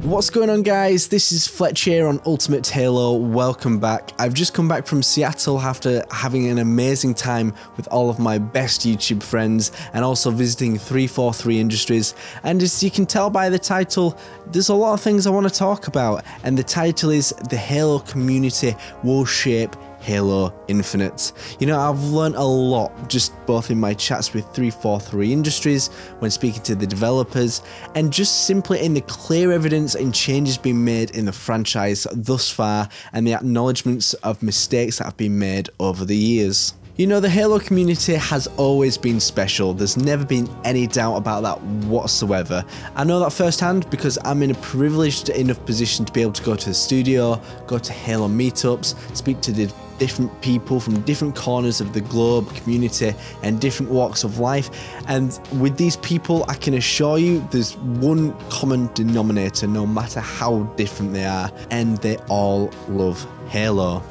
What's going on, guys? This is Fletch here on Ultimate Halo. Welcome back. I've just come back from Seattle after having an amazing time with all of my best YouTube friends and also visiting 343 Industries. And as you can tell by the title, there's a lot of things I want to talk about. And the title is The Halo Community Will Shape Halo Infinite. You know, I've learned a lot just both in my chats with 343 Industries, when speaking to the developers, and just simply in the clear evidence and changes being made in the franchise thus far, and the acknowledgements of mistakes that have been made over the years. You know, the Halo community has always been special. There's never been any doubt about that whatsoever. I know that firsthand because I'm in a privileged enough position to be able to go to the studio, go to Halo meetups, speak to the different people from different corners of the globe, community, and different walks of life. And with these people, I can assure you there's one common denominator, no matter how different they are, and they all love Halo.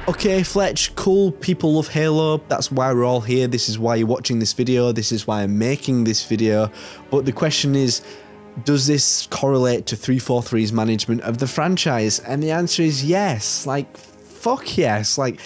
Okay, Fletch, cool, people love Halo, that's why we're all here, this is why you're watching this video, this is why I'm making this video, but the question is, does this correlate to 343's management of the franchise? And the answer is yes, like, fuck yes, like,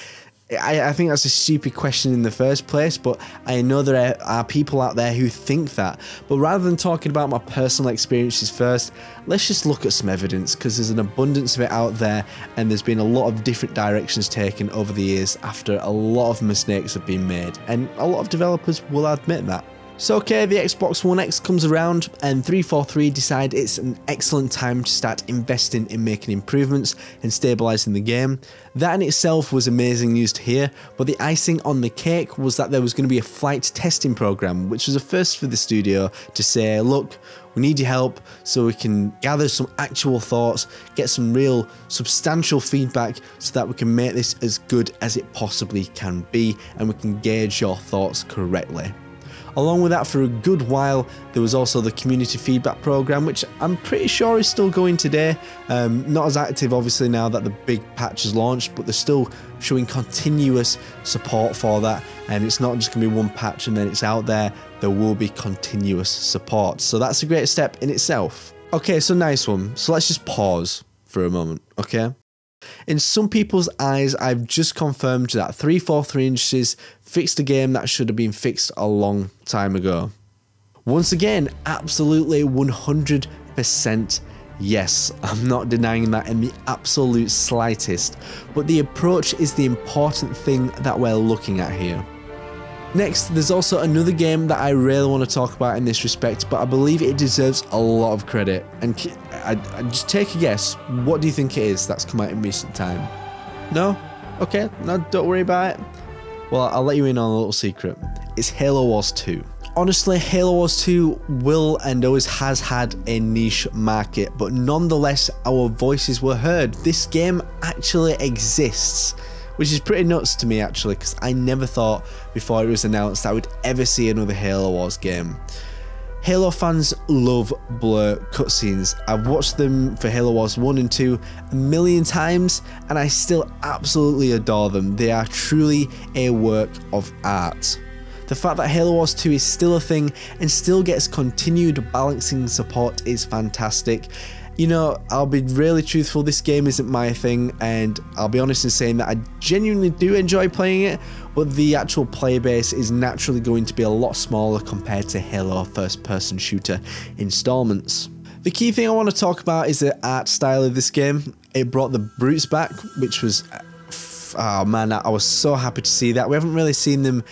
I think that's a stupid question in the first place, but I know there are people out there who think that. But rather than talking about my personal experiences first, let's just look at some evidence, because there's an abundance of it out there, and there's been a lot of different directions taken over the years after a lot of mistakes have been made, and a lot of developers will admit that. So okay, the Xbox One X comes around and 343 decide it's an excellent time to start investing in making improvements and stabilising the game. That in itself was amazing news to hear, but the icing on the cake was that there was going to be a flight testing program, which was a first for the studio to say, look, we need your help so we can gather some actual thoughts, get some real substantial feedback so that we can make this as good as it possibly can be and we can gauge your thoughts correctly. Along with that, for a good while, there was also the community feedback program, which I'm pretty sure is still going today. Not as active, obviously, now that the big patch has launched, but they're still showing continuous support for that. And it's not just going to be one patch and then it's out there. There will be continuous support. So that's a great step in itself. Okay, so nice one. So let's just pause for a moment, okay? In some people's eyes, I've just confirmed that 343 Industries fixed a game that should have been fixed a long time ago. Once again, absolutely 100% yes, I'm not denying that in the absolute slightest, but the approach is the important thing that we're looking at here. Next, there's also another game that I really want to talk about in this respect, but I believe it deserves a lot of credit. And I just take a guess, what do you think it is that's come out in recent time? No? Okay, no, don't worry about it. Well, I'll let you in on a little secret. It's Halo Wars 2. Honestly, Halo Wars 2 will and always has had a niche market, but nonetheless, our voices were heard. This game actually exists. Which is pretty nuts to me actually, because I never thought before it was announced I would ever see another Halo Wars game. Halo fans love blur cutscenes. I've watched them for Halo Wars 1 and 2 a million times and I still absolutely adore them. They are truly a work of art. The fact that Halo Wars 2 is still a thing and still gets continued balancing support is fantastic. You know, I'll be really truthful, this game isn't my thing, and I'll be honest in saying that I genuinely do enjoy playing it, but the actual player base is naturally going to be a lot smaller compared to Halo first-person shooter installments. The key thing I want to talk about is the art style of this game. It brought the brutes back, which was, oh man, I was so happy to see that. We haven't really seen them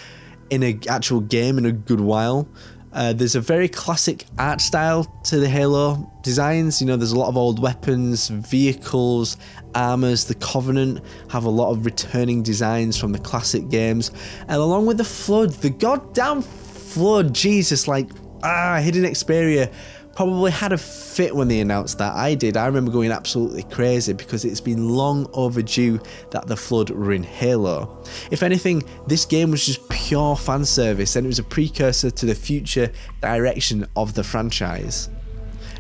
in an actual game in a good while. There's a very classic art style to the Halo designs. You know, there's a lot of old weapons, vehicles, armors. The Covenant have a lot of returning designs from the classic games. And along with the Flood, the goddamn Flood, Jesus, like, Hidden Xperia probably had a fit when they announced that. I did. I remember going absolutely crazy because it's been long overdue that the Flood were in Halo. If anything, this game was just pure fan service and it was a precursor to the future direction of the franchise.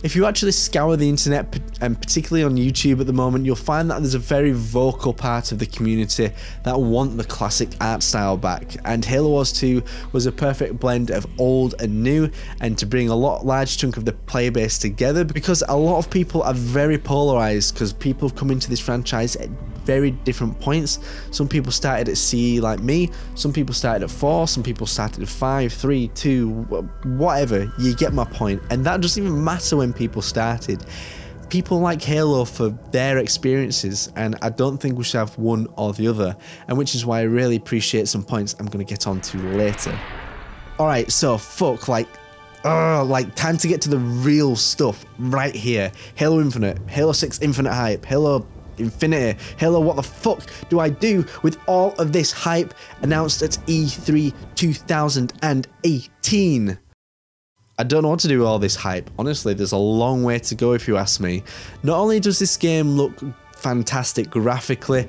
If you actually scour the internet, and particularly on YouTube at the moment, you'll find that there's a very vocal part of the community that want the classic art style back, and Halo Wars 2 was a perfect blend of old and new, and to bring a large chunk of the player base together, because a lot of people are very polarized, because people come into this franchise at very different points. Some people started at CE like me, some people started at 4, some people started at 5, 3, 2, whatever. You get my point, and that doesn't even matter when people started. People like Halo for their experiences, and I don't think we should have one or the other, and which is why I really appreciate some points I'm going to get on to later. Alright, so time to get to the real stuff right here. Halo Infinite, Halo 6 Infinite hype, Halo Infinity, Halo, what the fuck do I do with all of this hype announced at E3 2018? I don't know what to do with all this hype. Honestly, there's a long way to go if you ask me. Not only does this game look fantastic graphically,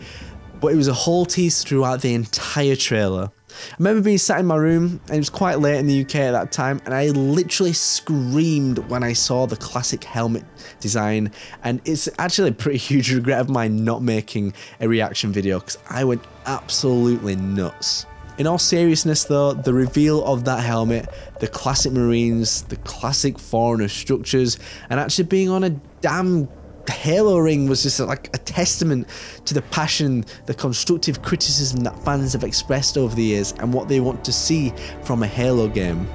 but it was a whole tease throughout the entire trailer. I remember being sat in my room, and it was quite late in the UK at that time, and I literally screamed when I saw the classic helmet design, and it's actually a pretty huge regret of mine not making a reaction video, because I went absolutely nuts. In all seriousness though, the reveal of that helmet, the classic Marines, the classic Foreigner structures, and actually being on a damn Halo ring was just like a testament to the passion, the constructive criticism that fans have expressed over the years and what they want to see from a Halo game.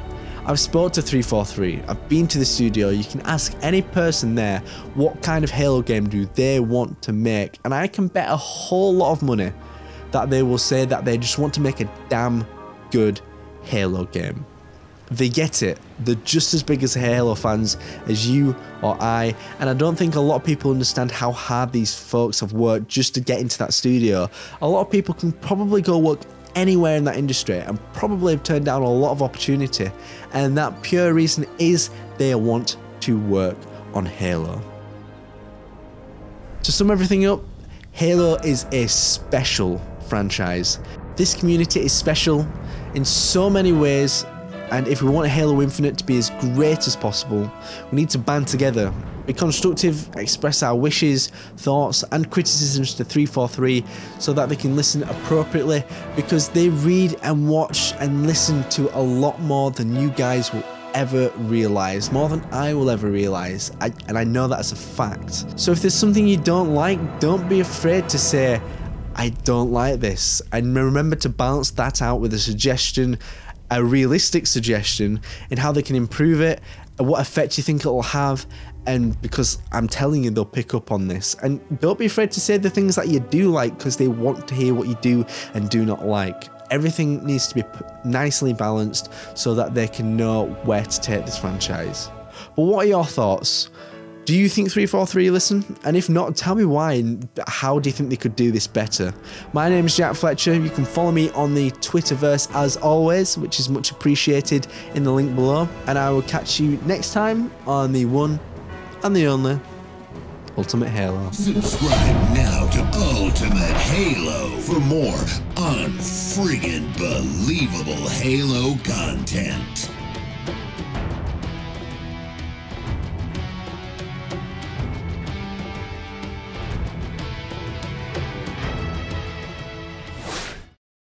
I've spoke to 343, I've been to the studio, you can ask any person there what kind of Halo game do they want to make, and I can bet a whole lot of money that they will say that they just want to make a damn good Halo game. They get it. They're just as big as Halo fans as you or I, and I don't think a lot of people understand how hard these folks have worked just to get into that studio. A lot of people can probably go work anywhere in that industry and probably have turned down a lot of opportunity, and that pure reason is they want to work on Halo. To sum everything up, Halo is a special franchise. This community is special in so many ways, and if we want Halo Infinite to be as great as possible, we need to band together, be constructive, express our wishes, thoughts and criticisms to 343 so that they can listen appropriately, because they read and watch and listen to a lot more than you guys will ever realise, more than I will ever realise, and I know that's a fact. So if there's something you don't like, don't be afraid to say, I don't like this, and remember to balance that out with a suggestion, a realistic suggestion in how they can improve it, and what effect you think it'll have, and because I'm telling you they'll pick up on this. And don't be afraid to say the things that you do like, because they want to hear what you do and do not like. Everything needs to be nicely balanced so that they can know where to take this franchise. But what are your thoughts? Do you think 343 listen? And if not, tell me why, and how do you think they could do this better? My name is Jack Fletcher. You can follow me on the Twitterverse as always, which is much appreciated, in the link below. And I will catch you next time on the one and the only Ultimate Halo. Subscribe now to Ultimate Halo for more unfriggin' believable Halo content.